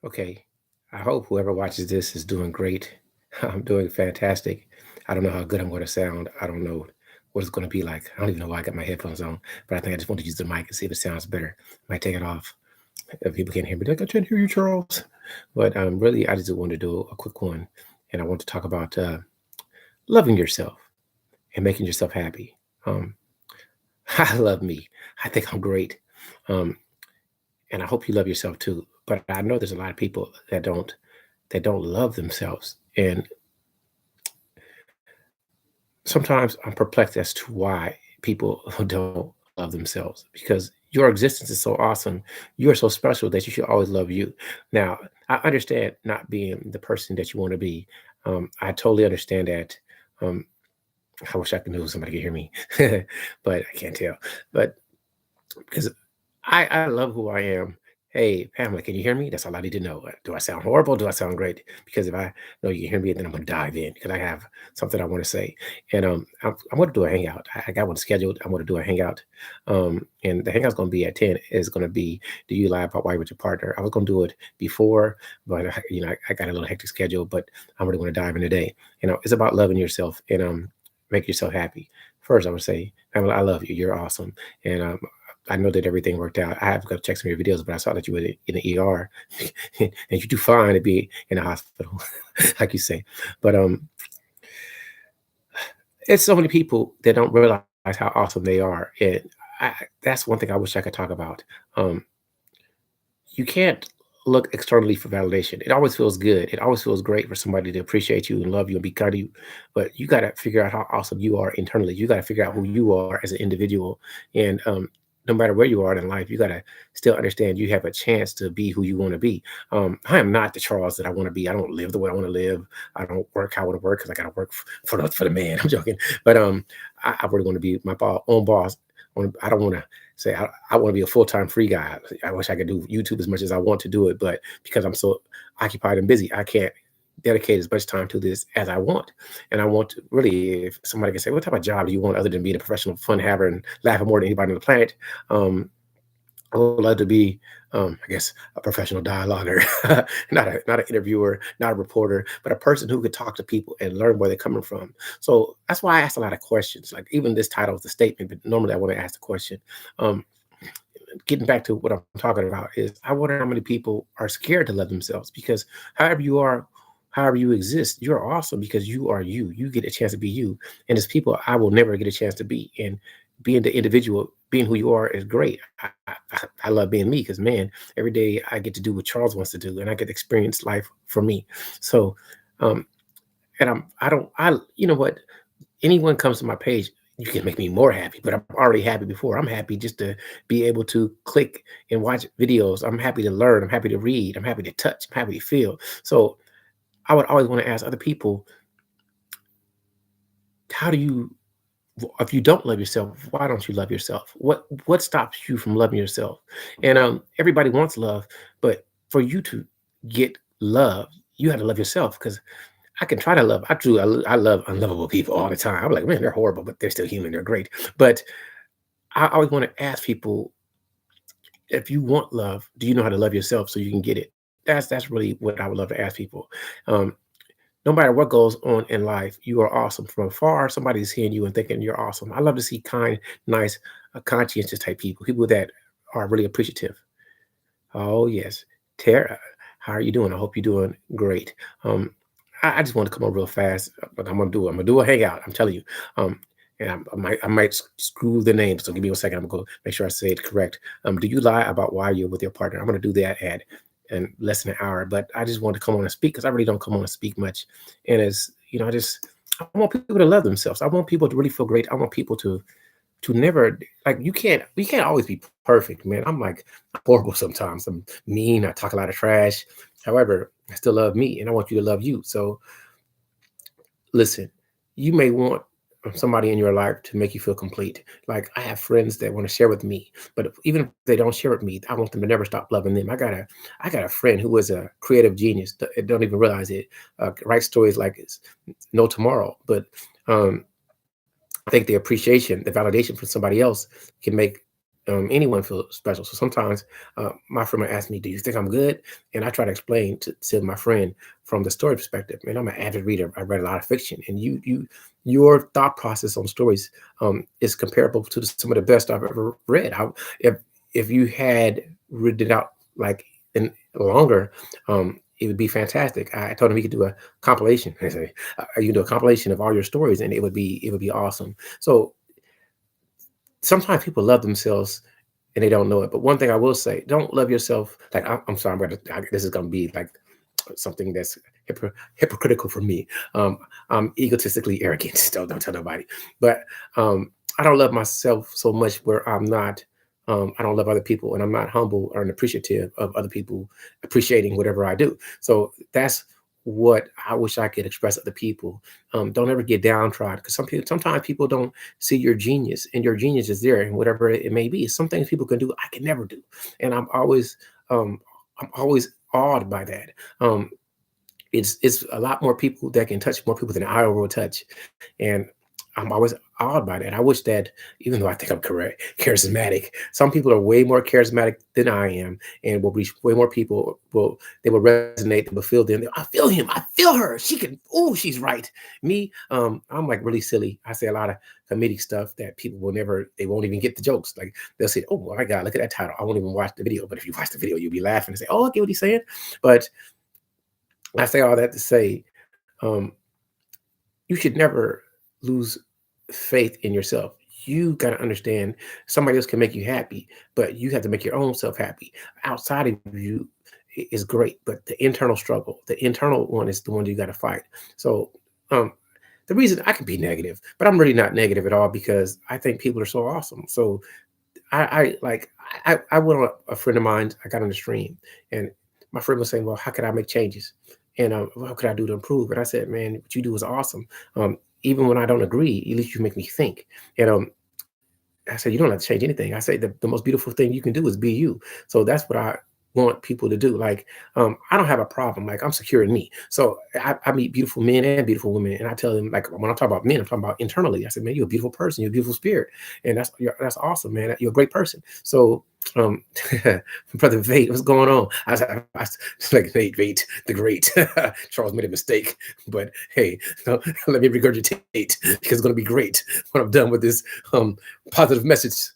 Okay. I hope whoever watches this is doing great. I'm doing fantastic. I don't know how good I'm going to sound. I don't know what it's going to be like. I don't even know why I got my headphones on, but I think I just want to use the mic and see if it sounds better. Might take it off if people can't hear me. Like, I can't hear you, Charles. But really, I just want to do a quick one. And I want to talk about loving yourself and making yourself happy. Um, I love me. I think I'm great. Um, and I hope you love yourself too. But I know there's a lot of people that don't love themselves, and sometimes I'm perplexed as to why people don't love themselves because your existence is so awesome. You are so special that you should always love you. Now, I understand not being the person that you want to be. I totally understand that. Um, I wish I could know somebody could hear me, but I can't tell. But because I love who I am. Hey, Pamela, can you hear me? That's all I need to know. Do I sound horrible? Do I sound great? Because if I know you can hear me, then I'm going to dive in because I have something I want to say. And I'm going to do a hangout. I got one scheduled. I'm going to do a hangout. And the hangout's going to be at 10. Is going to be, do you lie about why with your partner? I was going to do it before, but I got a little hectic schedule, but I'm really going to dive in today. It's about loving yourself and make yourself happy. First, I would say, Pamela, I love you. You're awesome. And I know that everything worked out. I have got to check some of your videos, but I saw that you were in the ER, and you do fine to be in a hospital, like you say. But it's so many people that don't realize how awesome they are, and that's one thing I wish I could talk about. Um, you can't look externally for validation. It always feels good. It always feels great for somebody to appreciate you and love you and be kind to you. But you got to figure out how awesome you are internally. You got to figure out who you are as an individual. And no matter where you are in life, you got to still understand you have a chance to be who you want to be. I am not the Charles that I want to be. I don't live the way I want to live. I don't work how I want to work because I got to work for the man. I'm joking. But I really want to be my own boss. I don't want to say I want to be a full-time free guy. I wish I could do YouTube as much as I want to do it, but because I'm so occupied and busy, I can't dedicate as much time to this as I want. And I want to really, if somebody can say, what type of job do you want other than being a professional fun haver and laughing more than anybody on the planet? Um, I would love to be, I guess, a professional dialoguer, not an interviewer, not a reporter, but a person who could talk to people and learn where they're coming from. So that's why I ask a lot of questions. Like even this title is a statement, but normally I want to ask the question. Um, Getting back to what I'm talking about is I wonder how many people are scared to love themselves because however you are, however you exist, you're awesome because you are you. You get a chance to be you. And as people, I will never get a chance to be. And being the individual, being who you are is great. I love being me because man, every day I get to do what Charles wants to do and I get to experience life for me. So um and I don't I you know what? Anyone comes to my page, you can make me more happy, but I'm already happy before. I'm happy just to be able to click and watch videos. I'm happy to learn. I'm happy to read. I'm happy to touch. I'm happy to feel. So I would always want to ask other people, how do you, if you don't love yourself, why don't you love yourself? What stops you from loving yourself? And everybody wants love, but for you to get love, you have to love yourself because I can try to love. I do. I love unlovable people all the time. I'm like, man, they're horrible, but they're still human. They're great. But I always want to ask people, if you want love, do you know how to love yourself so you can get it? That's really what I would love to ask people. Um, no matter what goes on in life, you are awesome. From afar, somebody's seeing you and thinking you're awesome. I love to see kind, nice, conscientious type people that are really appreciative. Oh yes, Tara, how are you doing? I hope you're doing great. Um, I just want to come on real fast, but I'm gonna do a hangout. I'm telling you. And I might screw the name. So give me a second. I'm gonna go make sure I say it correct. Do you lie about why you're with your partner? I'm gonna do that ad in less than an hour. But I just want to come on and speak because I really don't come on and speak much. And as you know, I want people to love themselves. I want people to really feel great. I want people to never like we can't always be perfect, man. I'm like horrible sometimes. I'm mean, I talk a lot of trash. However, I still love me and I want you to love you. So listen, you may want somebody in your life to make you feel complete. Like I have friends that want to share with me, but even if they don't share with me, I want them to never stop loving them. I got a friend who is a creative genius. Don't even realize it. Write stories like it's no tomorrow. But um, I think the appreciation, the validation from somebody else can make anyone feel special. So sometimes my friend might ask me, "Do you think I'm good?" And I try to explain to my friend from the story perspective. Man, I'm an avid reader. I read a lot of fiction, and your thought process on stories is comparable to some of the best I've ever read. If if you had read it out like in longer, it would be fantastic. I told him he could do a compilation. I say, you can do a compilation of all your stories, and it would be awesome. So sometimes people love themselves and they don't know it. But one thing I will say, don't love yourself. Like I'm sorry, this is gonna be like something that's hypocritical for me. I'm egotistically arrogant. Don't tell nobody. But I don't love myself so much where I'm not. I don't love other people, and I'm not humble or appreciative of other people appreciating whatever I do. So that's what I wish I could express to other people. Don't ever get downtrodden because sometimes people don't see your genius, and your genius is there, and whatever it may be. Some things people can do, I can never do, and um, I'm always awed by that. Um, it's a lot more people that can touch more people than I will touch, and I'm always awed by that. I wish that, even though I think I'm correct, charismatic, some people are way more charismatic than I am, and will reach way more people. They will resonate. They will feel them. I feel him. I feel her. She can. Oh, she's right. Me, I'm like really silly. I say a lot of comedic stuff that people will never. They won't even get the jokes. Like they'll say, "Oh my God, look at that title." I won't even watch the video. But if you watch the video, you'll be laughing and say, "Oh, I get what he's saying." But I say all that to say, um, you should never lose faith in yourself. You got to understand somebody else can make you happy, but you have to make your own self happy. Outside of you is great, but the internal struggle, the internal one is the one you got to fight. So, the reason I can be negative, but I'm really not negative at all because I think people are so awesome. So I like I went on a friend of mine. I got on the stream, and my friend was saying, "Well, how could I make changes? And what could I do to improve?" And I said, "Man, what you do is awesome. Even when I don't agree, at least you make me think." And I said, "You don't have to change anything." I say the most beautiful thing you can do is be you. So that's what I want people to do. Like, I don't have a problem. Like, I'm secure in me. So I meet beautiful men and beautiful women, and I tell them, like, when I'm talking about men, I'm talking about internally. I said, "Man, you're a beautiful person. You're a beautiful spirit, and that's awesome, man. You're a great person." So, um, brother Vate, what's going on? Like Vate, the great. Charles made a mistake, but hey, no, let me regurgitate because it's going to be great when I'm done with this positive message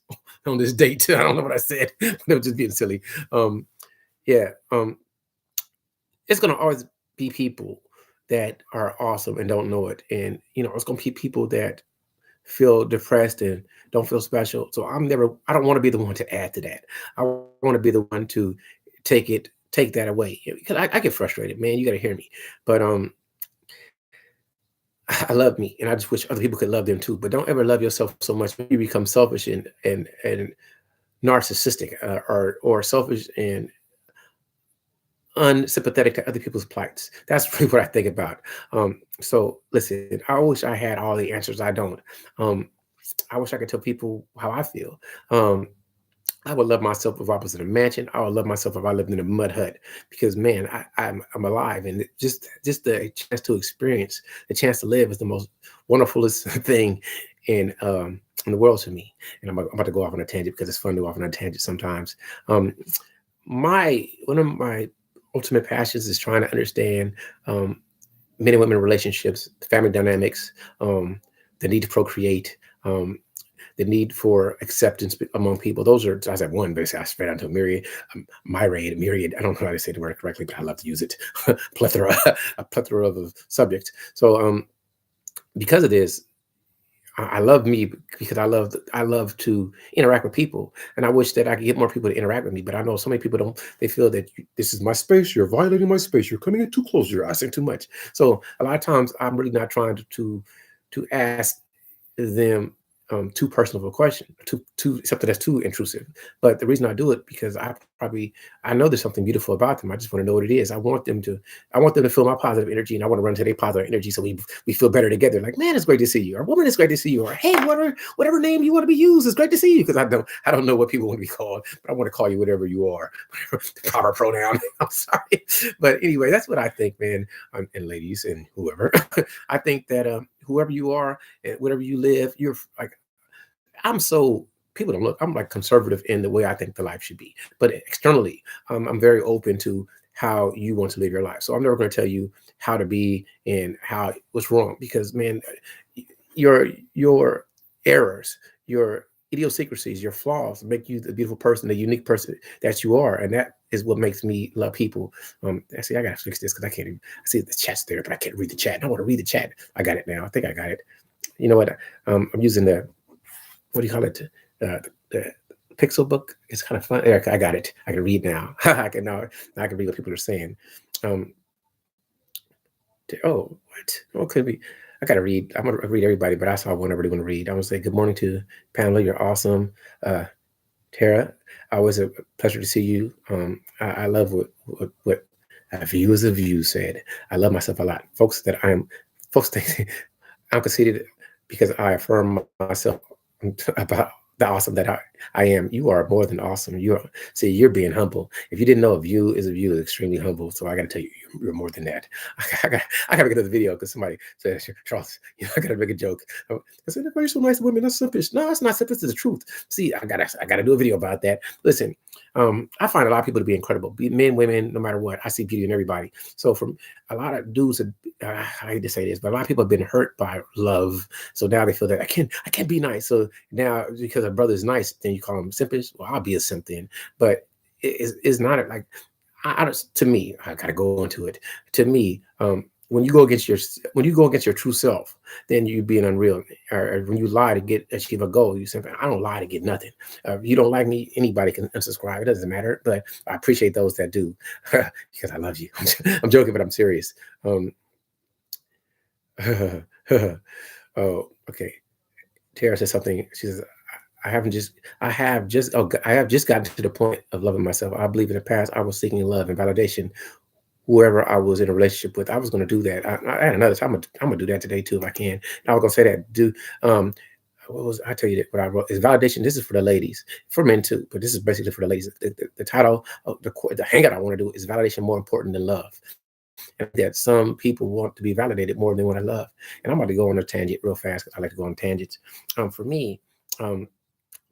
on this date. I don't know what I said, but it was just being silly. Um, yeah, it's gonna always be people that are awesome and don't know it, and it's gonna be people that feel depressed and don't feel special. So I don't want to be the one to add to that. I want to be the one to take that away because I get frustrated, man. You got to hear me, but I love me, and I just wish other people could love them too. But don't ever love yourself so much you become selfish and narcissistic, or selfish and unsympathetic to other people's plights. That's really what I think about. So listen, I wish I had all the answers. I don't. Um, I wish I could tell people how I feel. Um, I would love myself if I was in a mansion. I would love myself if I lived in a mud hut because, man, I'm alive, and just the chance to experience, the chance to live is the most wonderfulest thing in the world to me. And I'm about to go off on a tangent because it's fun to go off on a tangent sometimes. Um, my One of my ultimate passions is trying to understand um, men and women relationships, family dynamics, the need to procreate, the need for acceptance among people. Those are, I said one, basically, I spread out to a myriad, myriad. I don't know how to say the word correctly, but I love to use it. Plethora, a plethora of subjects. So, because of this, I love me because I love to interact with people, and I wish that I could get more people to interact with me. But I know so many people don't. They feel that this is my space. You're violating my space. You're coming in too close. You're asking too much. So a lot of times, I'm really not trying to ask them too personal of a question, too something that's too intrusive. But the reason I do it because I know there's something beautiful about them. I just want to know what it is. I want them to feel my positive energy, and I want to run to their positive energy so we feel better together. Like, man, it's great to see you. Or woman, it's great to see you. Or hey, whatever name you want to be used, it's great to see you. Because I don't know what people want to be called, but I want to call you whatever you are, whatever the proper pronoun. I'm sorry, but anyway, that's what I think, man. And ladies and whoever, I think that whoever you are and whatever you live, you're like I'm so. people don't look. I'm like conservative in the way I think the life should be, but externally, I'm very open to how you want to live your life. So I'm never going to tell you how to be and how what's wrong, because man, your errors, your idiosyncrasies, your flaws make you the beautiful person, the unique person that you are, and that is what makes me love people. I see. I gotta fix this because I can't even. I see the chat's there, but I can't read the chat. I want to read the chat. I got it now. I think I got it. You know what? I'm using the what do you call it? The Pixel book. It's kind of fun. There, I got it. I can read now. I can now I can read what people are saying. Um, oh, what? What could be? I gotta read. I'm gonna read everybody, but I saw one I really want to read. I want to say good morning to Pamela. You're awesome. Tara, always a pleasure to see you. I love what a view is a view said. I love myself a lot. Folks think I'm conceited because I affirm myself about the awesome that I am. You are more than awesome. You're being humble. If you didn't know, a view is extremely humble. So I got to tell you, you're more than that. I got to get another video because somebody said, Charles, I got to make a joke. I said, why are you so nice to women? That's simpish. No, it's not simpish. It's the truth. See, I gotta do a video about that. Listen, I find a lot of people to be incredible. Be men, women, no matter what. I see beauty in everybody. So from a lot of dudes, I hate to say this, but a lot of people have been hurt by love. So now they feel that I can't be nice. So now because a brother is nice, then you call him simpish. Well, I'll be a simp then. But it's not like to me. I gotta go into it. To me, when you go against your true self, then you being unreal. Or when you lie to achieve a goal, you say, I don't lie to get nothing. You don't like me, anybody can unsubscribe. It doesn't matter. But I appreciate those that do because I love you. I'm joking, but I'm serious. Oh, okay. Tara said something. She says, I have just gotten to the point of loving myself. I believe in the past I was seeking love and validation. Whoever I was in a relationship with, I was going to do that. I had another time. I'm gonna do that today too if I can. And I was gonna say that. What was I tell you that what I wrote is validation. This is for the ladies, for men too, but this is basically for the ladies. The title of the hangout I want to do is validation more important than love, and that some people want to be validated more than they want to love. And I'm about to go on a tangent real fast because I like to go on tangents. For me, um,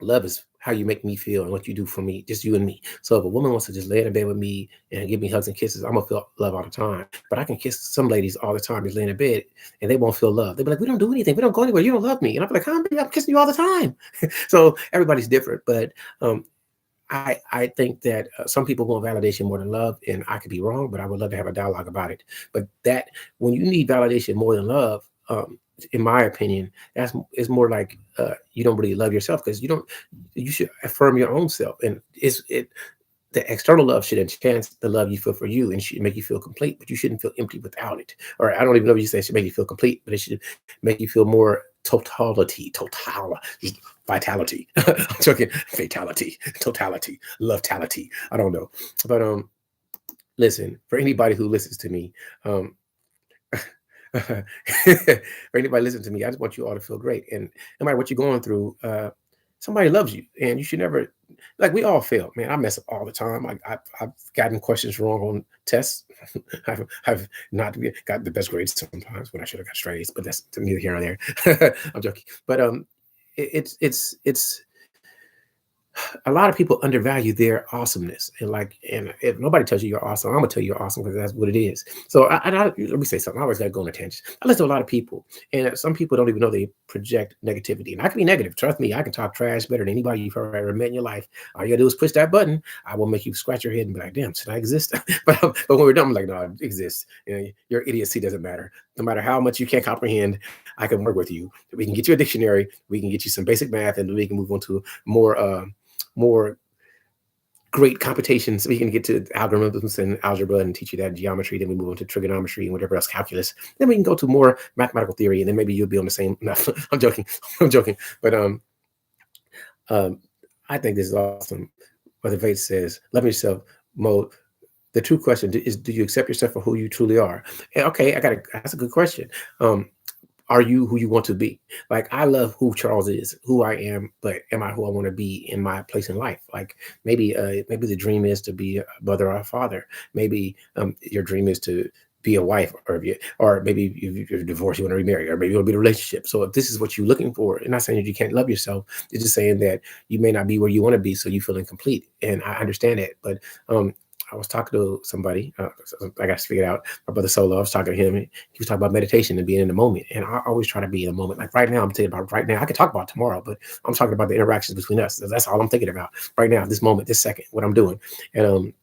love is how you make me feel and what you do for me, just you and me. So if a woman wants to just lay in bed with me and give me hugs and kisses, I'm gonna feel love all the time. But I can kiss some ladies all the time, just laying in bed, and they won't feel love. They'll be like, "We don't do anything. We don't go anywhere. You don't love me." And I'm like, "Huh, baby, I'm kissing you all the time." So everybody's different, but I think that some people want validation more than love, and I could be wrong, but I would love to have a dialogue about it. But that when you need validation more than love, in my opinion, that's is more like you don't really love yourself because you should affirm your own self, and the external love should enhance the love you feel for you and should make you feel complete, but you shouldn't feel empty without it. Or I don't even know if you say it should make you feel complete, but it should make you feel more vitality. I'm joking, fatality, totality, lovetality. I don't know. But listen, for anybody who listens to me, um for anybody listening to me, I just want you all to feel great. And no matter what you're going through, somebody loves you, and you should never like we all fail, man. I mess up all the time. I've gotten questions wrong on tests. I've not got the best grades sometimes when I should have got straight A's, but that's neither here nor there. I'm joking, but it's a lot of people undervalue their awesomeness, and if nobody tells you you're awesome, I'm gonna tell you you're awesome because that's what it is. So let me say something. I always gotta go on a tangent. I listen to a lot of people, and some people don't even know they project negativity, and I can be negative. Trust me, I can talk trash better than anybody you've ever met in your life. All you gotta do is push that button. I will make you scratch your head and be like, "Damn, should I exist?" but when we're done, I'm like, "No, it exists. You know, your idiocy doesn't matter. No matter how much you can't comprehend, I can work with you. We can get you a dictionary. We can get you some basic math, and we can move on to more great computations. We can get to algorithms and algebra and teach you that geometry. Then we move on to trigonometry and whatever else, calculus. Then we can go to more mathematical theory, and then maybe you'll be on the same. No, I'm joking. I'm joking. But I think this is awesome. Brother Vates says, "Love yourself, Mo. The true question is, do you accept yourself for who you truly are?" And okay, that's a good question. Are you who you want to be? Like I love who Charles is, who I am, but am I who I want to be in my place in life? Like maybe the dream is to be a mother or a father. Maybe your dream is to be a wife, or if you, or maybe if you're divorced, you want to remarry, or maybe you want to be in a relationship. So if this is what you're looking for, it's not saying that you can't love yourself. It's just saying that you may not be where you want to be, so you feel incomplete. And I understand that. But I was talking to somebody. I got to figure it out. My brother Solo. I was talking to him. He was talking about meditation and being in the moment. And I always try to be in the moment. Like right now, I'm thinking about right now. I could talk about tomorrow, but I'm talking about the interactions between us. That's all I'm thinking about right now, this moment, this second, what I'm doing. And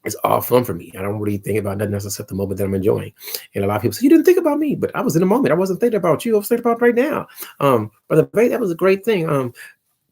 it's all fun for me. I don't really think about nothing else except the moment that I'm enjoying. And a lot of people say, "You didn't think about me," but I was in the moment. I wasn't thinking about you. I was thinking about right now. But that was a great thing.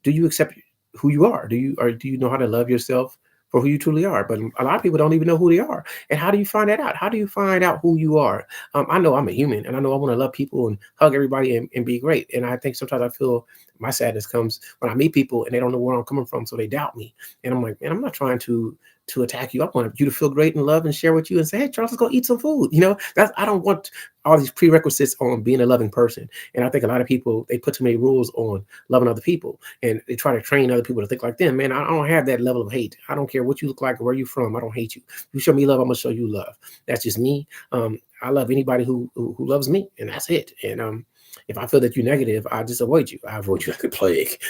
Do you accept who you are? Do you know how to love yourself for who you truly are? But a lot of people don't even know who they are. And how do you find that out? How do you find out who you are? I know I'm a human, and I know I want to love people and hug everybody and be great. And I think sometimes I feel my sadness comes when I meet people and they don't know where I'm coming from, so they doubt me. And I'm like, man, I'm not trying to attack you. I want you to feel great and love and share with you and say, hey, Charles, let's go eat some food. That's I don't want all these prerequisites on being a loving person. And I think a lot of people, they put too many rules on loving other people, and they try to train other people to think like them. Man, I don't have that level of hate. I don't care what you look like or where you're from. I don't hate you. You show me love, I'm gonna show you love. That's just me. I love anybody who loves me, and that's it. And if I feel that you're negative, I just avoid you. I avoid you like the plague.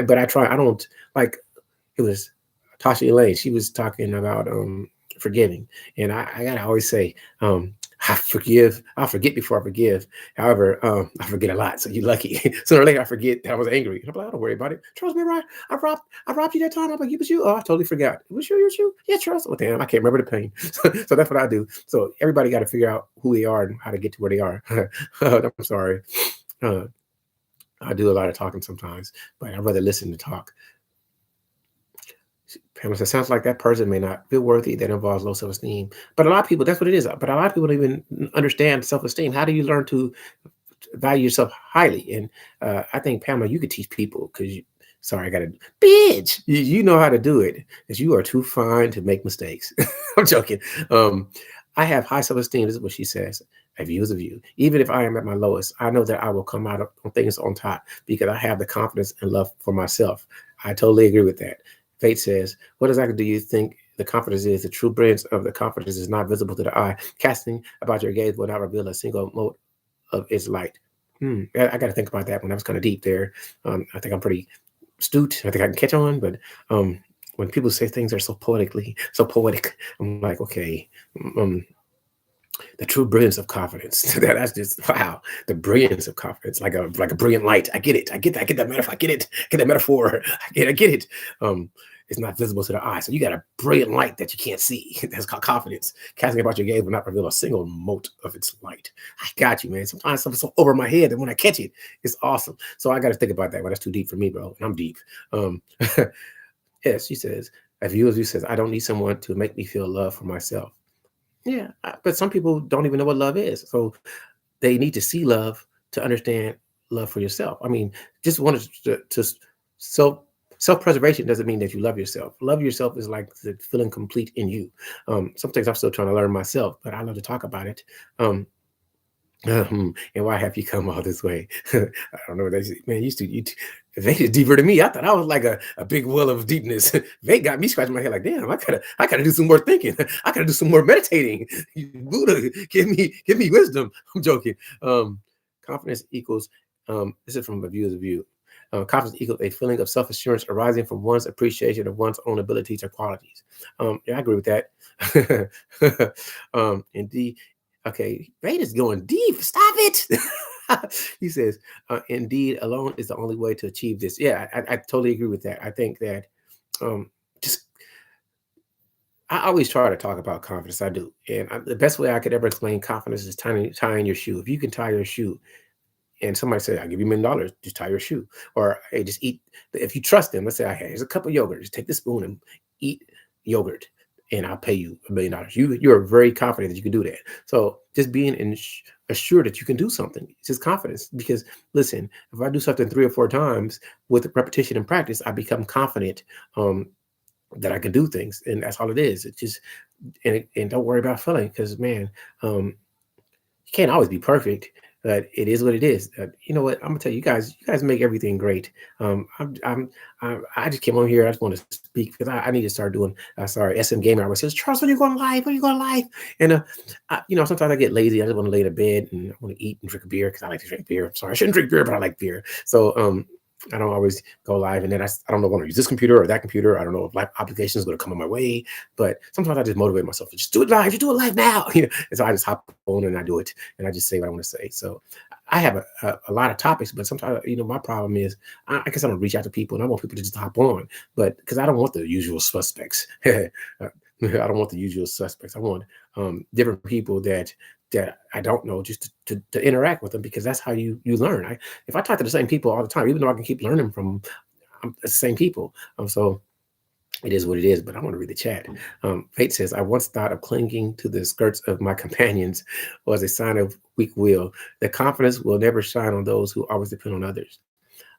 But I try. I don't like. It was Tasha Elaine. She was talking about forgiving, and I gotta always say, I forgive. I forget before I forgive. However, I forget a lot. So you're lucky. Sooner or later, I forget that I was angry. And I'm like, don't worry about it. Charles, remember I robbed you that time. I'm like, it was you. Oh, I totally forgot. It was you. It was you. Yeah, Charles. Oh, damn, I can't remember the pain. So that's what I do. So everybody got to figure out who they are and how to get to where they are. I'm sorry. Uh, I do a lot of talking sometimes, but I'd rather listen to talk. Pamela says, sounds like that person may not feel worthy. That involves low self-esteem. But a lot of people, that's what it is. But a lot of people don't even understand self-esteem. How do you learn to value yourself highly? And I think, Pamela, you could teach people because sorry, I got to, bitch, you know how to do it because you are too fine to make mistakes. I'm joking. I have high self-esteem. This is what she says. A view is a view. Even if I am at my lowest, I know that I will come out on things on top because I have the confidence and love for myself. I totally agree with that. Fate says, what exactly do you think the confidence is? The true brilliance of the confidence is not visible to the eye. Casting about your gaze will not reveal a single mote of its light. I got to think about that one. That was kind of deep there. I think I'm pretty astute. I think I can catch on, but when people say things are so poetic, I'm like, okay, the true brilliance of confidence. That's just wow. The brilliance of confidence, like a brilliant light. I get it. I get that. I get that metaphor. I get it. I get that metaphor. I get it. It's not visible to the eye. So you got a brilliant light that you can't see. That's called confidence. Casting about your gaze will not reveal a single mote of its light. I got you, man. Sometimes something's so over my head that when I catch it, it's awesome. So I got to think about that. Well, that's too deep for me, bro. And I'm deep. Yes, she says, as you says, I don't need someone to make me feel love for myself. Yeah, but some people don't even know what love is. So they need to see love to understand love for yourself. I mean, just wanted to self self-preservation doesn't mean that you love yourself. Love yourself is like the feeling complete in you. Some things I'm still trying to learn myself, but I love to talk about it. Um, and why have you come all this way? I don't know. Man, they is deeper than me. I thought I was like a big well of deepness. They got me scratching my head like, damn, I gotta do some more thinking. I gotta do some more meditating. Buddha, give me wisdom. I'm joking. Confidence equals this is from a view as a view. Confidence equals a feeling of self-assurance arising from one's appreciation of one's own abilities or qualities. Yeah, I agree with that. Indeed. Okay, Vader's going deep. Stop it. He says, indeed, alone is the only way to achieve this. Yeah, I totally agree with that. I think that um, just, I always try to talk about confidence. I do. And the best way I could ever explain confidence is tying your shoe. If you can tie your shoe, and somebody said, I'll give you $1 million, just tie your shoe. Or, hey, just eat. If you trust them, let's say, hey, here's a cup of yogurt. Just take the spoon and eat yogurt, and I'll pay you $1 million. You're very confident that you can do that. So just being assured that you can do something, it's just confidence. Because listen, if I do something 3 or 4 times with repetition and practice, I become confident that I can do things. And that's all it is. It's just, and don't worry about failing because, man, you can't always be perfect. but it is what it is. You know what? I'm gonna tell you guys. You guys make everything great. I just came on here. I just want to speak because I need to start doing. Sorry, SM Gamer. I was says, Charles, when you going live? When you going live? And sometimes I get lazy. I just want to lay in bed and I want to eat and drink a beer because I like to drink beer. Sorry, I shouldn't drink beer, but I like beer. So I don't always go live, and then I don't know when to use this computer or that computer. I don't know if live application is going to come on my way, but sometimes I just motivate myself to just do it live. You do it live now, And so I just hop on and I do it, and I just say what I want to say. So I have a lot of topics, but sometimes my problem is I guess I don't reach out to people, and I want people to just hop on, but because I don't want the usual suspects. I don't want the usual suspects. I want different people that I don't know, just to interact with them, because that's how you learn. If I talk to the same people all the time, even though I can keep learning from the same people, so it is what it is. But I want to read the chat. Fate says, I once thought of clinging to the skirts of my companions was a sign of weak will. The confidence will never shine on those who always depend on others.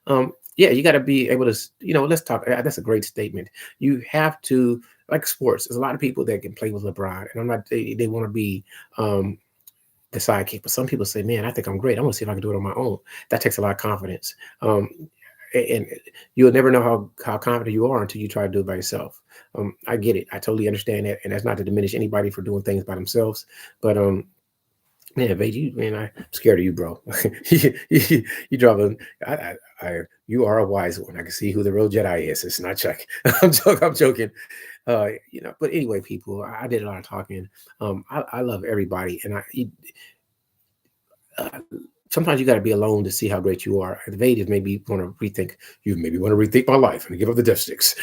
Yeah, you got to be able to, let's talk. That's a great statement. You have to, like sports, there's a lot of people that can play with LeBron, and I'm not, they want to be the sidekick, but some people say, man, I think I'm great. I want to see if I can do it on my own. That takes a lot of confidence. And you'll never know how confident you are until you try to do it by yourself. I get it. I totally understand that. And that's not to diminish anybody for doing things by themselves. But man, I'm scared of you, bro. You driving. You are a wise one. I can see who the real Jedi is. It's not Chuck. I'm joking. But anyway, people, I did a lot of talking. I love everybody, and uh, sometimes you got to be alone to see how great you are. The Vedas maybe want to rethink. You maybe want to rethink my life and give up the death sticks.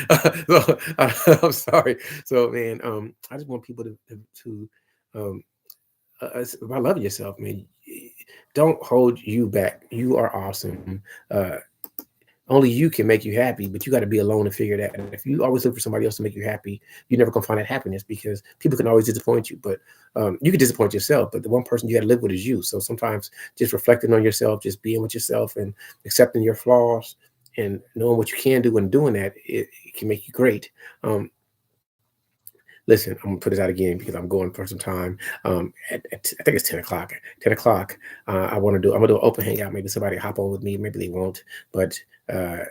So, I'm sorry. So, man, I just want people to by loving yourself, man. Don't hold you back. You are awesome. Only you can make you happy, but you got to be alone to figure that. And if you always look for somebody else to make you happy, you're never gonna find that happiness, because people can always disappoint you. But you can disappoint yourself, but the one person you got to live with is you. So sometimes just reflecting on yourself, just being with yourself, and accepting your flaws, and knowing what you can do, and doing that, it can make you great. Listen, I'm gonna put this out again because I'm going for some time. I think it's 10 o'clock. 10 o'clock. I'm gonna do an open hangout. Maybe somebody hop on with me. Maybe they won't. But uh,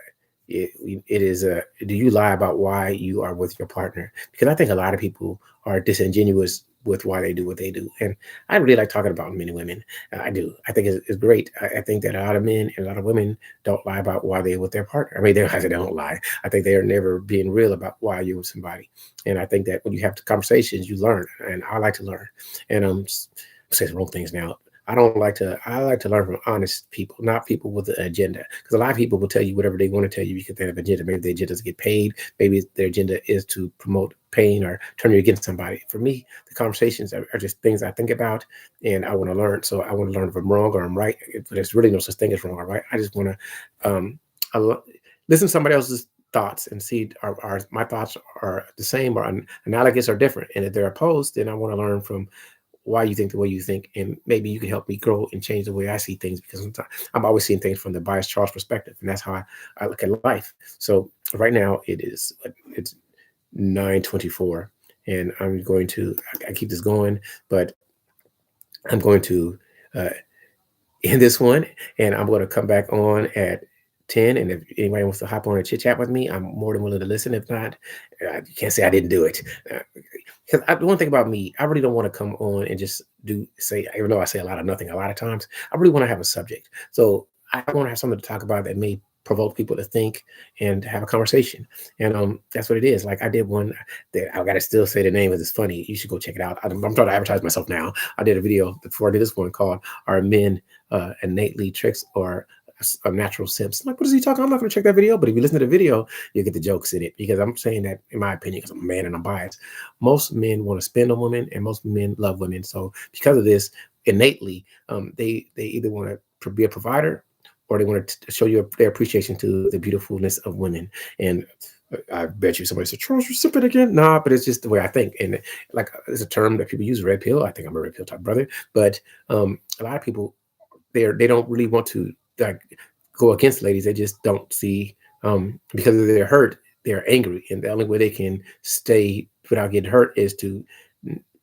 it is. Do you lie about why you are with your partner? Because I think a lot of people are disingenuous with why they do what they do, and I really like talking about men and women. I do. I think it's great. I think that a lot of men and a lot of women don't lie about why they're with their partner. I mean, they don't lie. I think they are never being real about why you're with somebody. And I think that when you have the conversations, you learn. And I like to learn. And say the wrong things now. I don't like to. I like to learn from honest people, not people with an agenda. Because a lot of people will tell you whatever they want to tell you because they have an agenda. Maybe their agenda is to get paid. Maybe their agenda is to promote pain or turn you against somebody. For me, the conversations are just things I think about, and I want to learn. So I want to learn if I'm wrong or I'm right. But there's really no such thing as wrong or right. I just want to listen to somebody else's thoughts and see are my thoughts are the same or analogous or different. And if they're opposed, then I want to learn from why you think the way you think, and maybe you can help me grow and change the way I see things, because sometimes I'm always seeing things from the biased Charles perspective, and that's how I look at life. So right now it's 9:24, and I'm going to I keep this going, but I'm going to uh, end this one, and I'm going to come back on at 10. And if anybody wants to hop on and chit chat with me, I'm more than willing to listen. If not, you can't say I didn't do it. Because one thing about me, I really don't want to come on and just say, even though I say a lot of nothing a lot of times, I really want to have a subject. So I want to have something to talk about that may provoke people to think and have a conversation. And that's what it is. Like I did one that I got to still say the name because it's funny. You should go check it out. I'm trying to advertise myself now. I did a video before I did this one called "Are Men Innately Tricks or a Natural Simps?" Like, what is he talking? I'm not going to check that video. But if you listen to the video, you'll get the jokes in it, because I'm saying that, in my opinion, because I'm a man and I'm biased, most men want to spend on women and most men love women. So because of this, innately, they either want to be a provider, or they want to show you their appreciation to the beautifulness of women. And I bet you somebody said, Charles, you're sipping again. Nah, but it's just the way I think. And like, it's a term that people use, red pill. I think I'm a red pill type brother. But a lot of people, they don't really want to like go against ladies. They just don't see, because they're hurt, they're angry. And the only way they can stay without getting hurt is to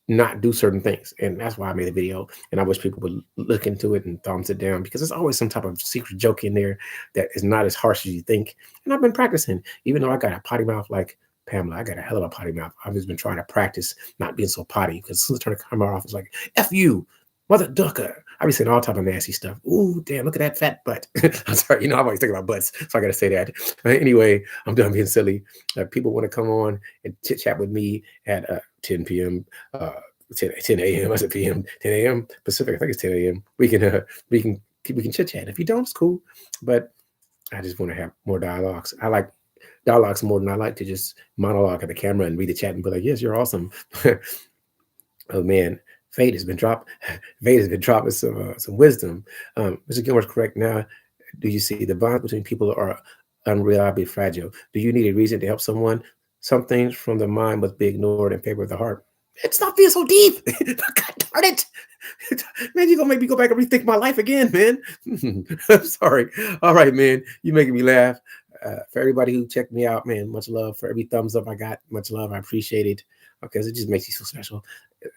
not do certain things. And that's why I made a video. And I wish people would look into it and thumbs it down, because there's always some type of secret joke in there that is not as harsh as you think. And I've been practicing, even though I got a potty mouth like Pamela. I got a hell of a potty mouth. I've just been trying to practice not being so potty, because as soon as I turn the camera off, it's like, F you, mother ducker. I be saying all type of nasty stuff. Ooh, damn, look at that fat butt. I'm sorry, I'm always thinking about butts, so I got to say that. Anyway, I'm done being silly. People want to come on and chit chat with me at 10 p.m. 10 a.m. I said p.m. 10 a.m. Pacific. I think it's 10 a.m. We can we can chit chat. If you don't, it's cool. But I just want to have more dialogues. I like dialogues more than I like to just monologue at the camera and read the chat and be like, "Yes, you're awesome." Oh man, Fate has been dropped. Fate has been dropping some wisdom. Mr. Gilmore's correct. Now, do you see the bonds between people are unreliably fragile? Do you need a reason to help someone? Some things from the mind must be ignored in favor of the heart. It's not being so deep. God darn it. Man, you're gonna make me go back and rethink my life again, man. I'm sorry. All right, man. You making me laugh. For everybody who checked me out, man, much love. For every thumbs up I got, much love. I appreciate it. Because it just makes you so special.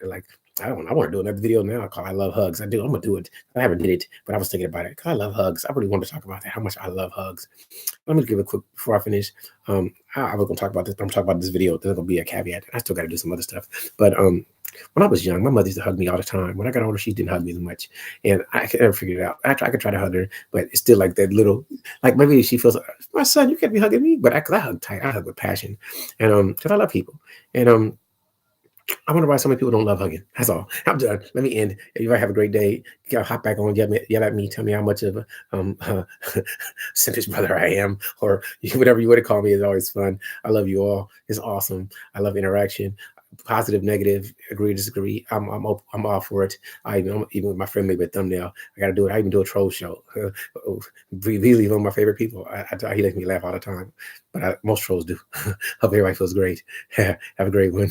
Like, I want to do another video now called I Love Hugs. I do. I'm gonna do it. I haven't did it, but I was thinking about it. 'Cause I love hugs. I really want to talk about that. How much I love hugs. Let me give a quick before I finish. I was gonna talk about this, but I'm talking about this video. There's gonna be a caveat. I still gotta do some other stuff. But when I was young, my mother used to hug me all the time. When I got older, she didn't hug me as much. And I could never figure it out. I could try to hug her, but it's still like that little, like maybe she feels like, my son, you can't be hugging me. But I hug tight, I hug with passion. And because I love people. And I wonder why so many people don't love hugging. That's all. I'm done. Let me end. If you have a great day, hop back on, yell at me, tell me how much of a selfish brother I am, or whatever you want to call me is always fun. I love you all. It's awesome. I love interaction. Positive, negative, agree, disagree. I'm all for it. Even with my friend made a thumbnail. I got to do it. I even do a troll show. Really, one of my favorite people. He makes me laugh all the time, but most trolls do. Hope everybody feels great. Have a great one.